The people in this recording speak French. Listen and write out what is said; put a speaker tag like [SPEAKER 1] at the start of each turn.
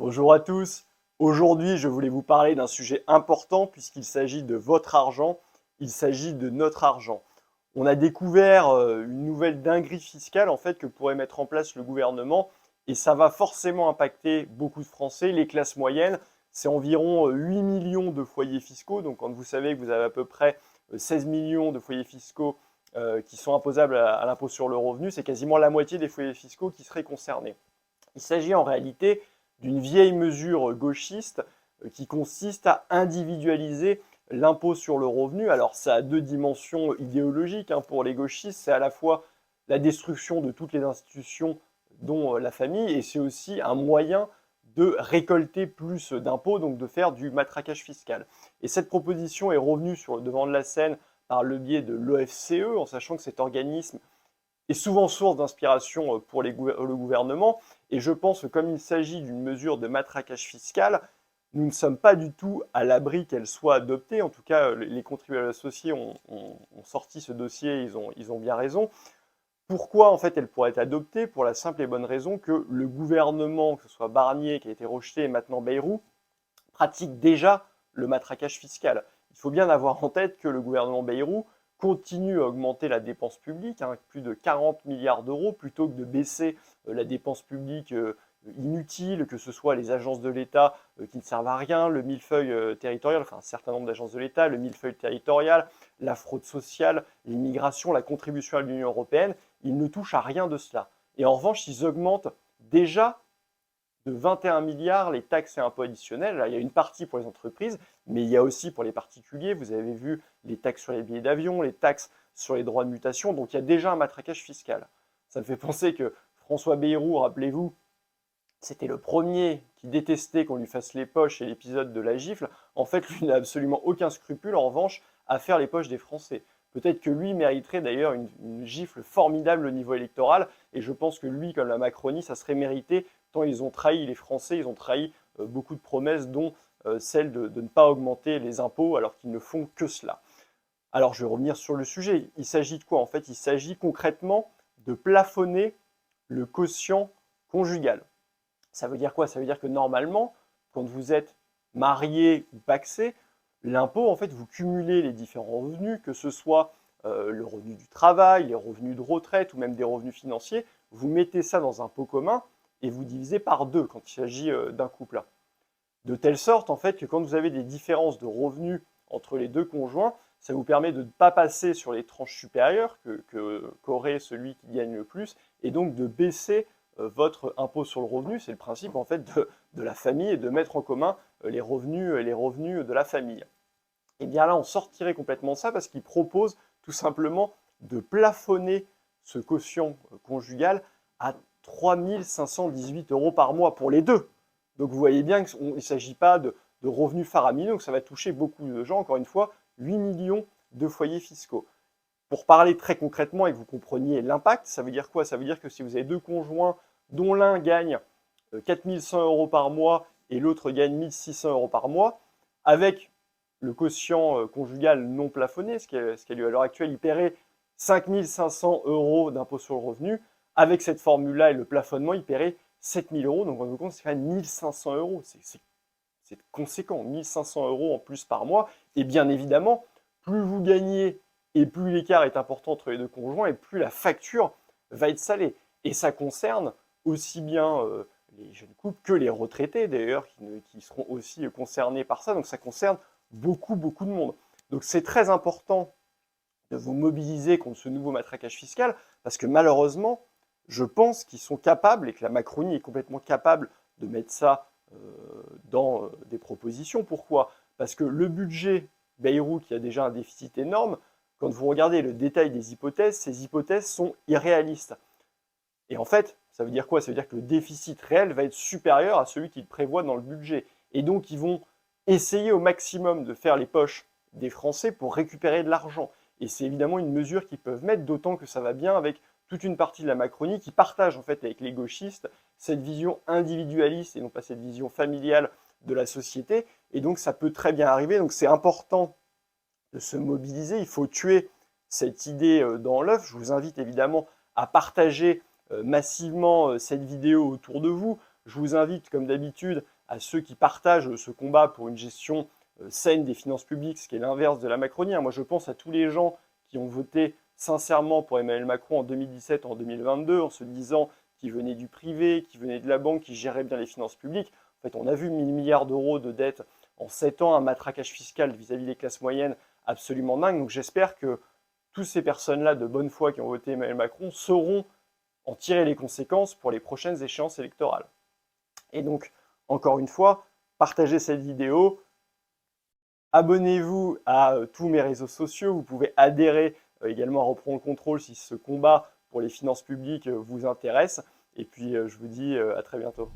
[SPEAKER 1] Bonjour à tous. Aujourd'hui, je voulais vous parler d'un sujet important puisqu'il s'agit de votre argent, il s'agit de notre argent. On a découvert une nouvelle dinguerie fiscale en fait que pourrait mettre en place le gouvernement et ça va forcément impacter beaucoup de Français, les classes moyennes. C'est environ 8 millions de foyers fiscaux. Donc quand vous savez que vous avez à peu près 16 millions de foyers fiscaux qui sont imposables à l'impôt sur le revenu, c'est quasiment la moitié des foyers fiscaux qui seraient concernés. Il s'agit en réalité d'une vieille mesure gauchiste qui consiste à individualiser l'impôt sur le revenu. Alors ça a deux dimensions idéologiques pour les gauchistes, c'est à la fois la destruction de toutes les institutions dont la famille, et c'est aussi un moyen de récolter plus d'impôts, donc de faire du matraquage fiscal. Et cette proposition est revenue sur le devant de la scène par le biais de l'OFCE, en sachant que cet organisme est souvent source d'inspiration pour le gouvernement. Et je pense que comme il s'agit d'une mesure de matraquage fiscal, nous ne sommes pas du tout à l'abri qu'elle soit adoptée. En tout cas, les contribuables associés ont sorti ce dossier, ils ont bien raison. Pourquoi en fait elle pourrait être adoptée? Pour la simple et bonne raison que le gouvernement, que ce soit Barnier qui a été rejeté et maintenant Bayrou, pratique déjà le matraquage fiscal. Il faut bien avoir en tête que le gouvernement Bayrou continue à augmenter la dépense publique, plus de 40 milliards d'euros, plutôt que de baisser la dépense publique inutile, que ce soit les agences de l'État qui ne servent à rien, le millefeuille territorial, enfin un certain nombre d'agences de l'État, le millefeuille territorial, la fraude sociale, l'immigration, la contribution à l'Union européenne, ils ne touchent à rien de cela. Et en revanche, ils augmentent déjà de 21 milliards les taxes et impôts additionnels. Là, il y a une partie pour les entreprises, mais il y a aussi pour les particuliers. Vous avez vu les taxes sur les billets d'avion, les taxes sur les droits de mutation. Donc il y a déjà un matraquage fiscal. Ça me fait penser que François Bayrou, rappelez-vous, c'était le premier qui détestait qu'on lui fasse les poches et l'épisode de la gifle. En fait, lui n'a absolument aucun scrupule, en revanche, à faire les poches des Français. Peut-être que lui mériterait d'ailleurs une gifle formidable au niveau électoral, et je pense que lui, comme la Macronie, ça serait mérité, tant ils ont trahi les Français, ils ont trahi beaucoup de promesses, dont celle de ne pas augmenter les impôts, alors qu'ils ne font que cela. Alors, je vais revenir sur le sujet. Il s'agit de quoi? En fait, il s'agit concrètement de plafonner le quotient conjugal. Ça veut dire quoi? Ça veut dire que normalement, quand vous êtes marié ou pacsé, l'impôt, en fait, vous cumulez les différents revenus, que ce soit le revenu du travail, les revenus de retraite ou même des revenus financiers, vous mettez ça dans un pot commun et vous divisez par deux quand il s'agit d'un couple. De telle sorte, en fait, que quand vous avez des différences de revenus entre les deux conjoints, ça vous permet de ne pas passer sur les tranches supérieures qu'aurait celui qui gagne le plus, et donc de baisser votre impôt sur le revenu. C'est le principe en fait de la famille et de mettre en commun les revenus de la famille. Et bien là, on sortirait complètement de ça parce qu'il propose tout simplement de plafonner ce quotient conjugal à 3 518 euros par mois pour les deux. Donc vous voyez bien qu'il ne s'agit pas de revenus faramineux, donc ça va toucher beaucoup de gens, encore une fois, 8 millions de foyers fiscaux. Pour parler très concrètement et que vous compreniez l'impact, ça veut dire quoi? Ça veut dire que si vous avez deux conjoints dont l'un gagne 4 100 euros par mois et l'autre gagne 1 600 euros par mois, avec le quotient conjugal non plafonné, ce qui a lieu à l'heure actuelle, il paierait 5 500 euros d'impôt sur le revenu. Avec cette formule-là et le plafonnement, il paierait 7 000 euros. Donc, en vous compte, c'est quand même 1 500 euros. C'est conséquent, 1 500 euros en plus par mois. Et bien évidemment, plus vous gagnez et plus l'écart est important entre les deux conjoints et plus la facture va être salée. Et ça concerne aussi bien les jeunes couples que les retraités d'ailleurs qui seront aussi concernés par ça. Donc ça concerne beaucoup de monde. Donc c'est très important de vous mobiliser contre ce nouveau matraquage fiscal parce que malheureusement, je pense qu'ils sont capables et que la Macronie est complètement capable de mettre ça dans des propositions. Pourquoi? Parce que le budget Bayrou, qui a déjà un déficit énorme, quand vous regardez le détail des hypothèses, ces hypothèses sont irréalistes. Et en fait, ça veut dire quoi? Ça veut dire que le déficit réel va être supérieur à celui qu'ils prévoient dans le budget. Et donc, ils vont essayer au maximum de faire les poches des Français pour récupérer de l'argent. Et c'est évidemment une mesure qu'ils peuvent mettre, d'autant que ça va bien avec toute une partie de la Macronie qui partage en fait avec les gauchistes cette vision individualiste et non pas cette vision familiale de la société. Et donc, ça peut très bien arriver. Donc, c'est important de se mobiliser. Il faut tuer cette idée dans l'œuf. Je vous invite évidemment à partager massivement cette vidéo autour de vous. Je vous invite, comme d'habitude, à ceux qui partagent ce combat pour une gestion saine des finances publiques, ce qui est l'inverse de la Macronie. Moi, je pense à tous les gens qui ont voté sincèrement pour Emmanuel Macron en 2017, en 2022, en se disant qu'il venait du privé, qu'il venait de la banque, qu'il gérait bien les finances publiques. En fait, on a vu 1000 milliards d'euros de dettes en 7 ans, un matraquage fiscal vis-à-vis des classes moyennes absolument dingue. Donc j'espère que toutes ces personnes-là de bonne foi qui ont voté Emmanuel Macron sauront en tirer les conséquences pour les prochaines échéances électorales. Et donc, encore une fois, partagez cette vidéo, abonnez-vous à tous mes réseaux sociaux, vous pouvez adhérer également à Reprendre le contrôle si ce combat pour les finances publiques vous intéresse. Et puis, je vous dis à très bientôt.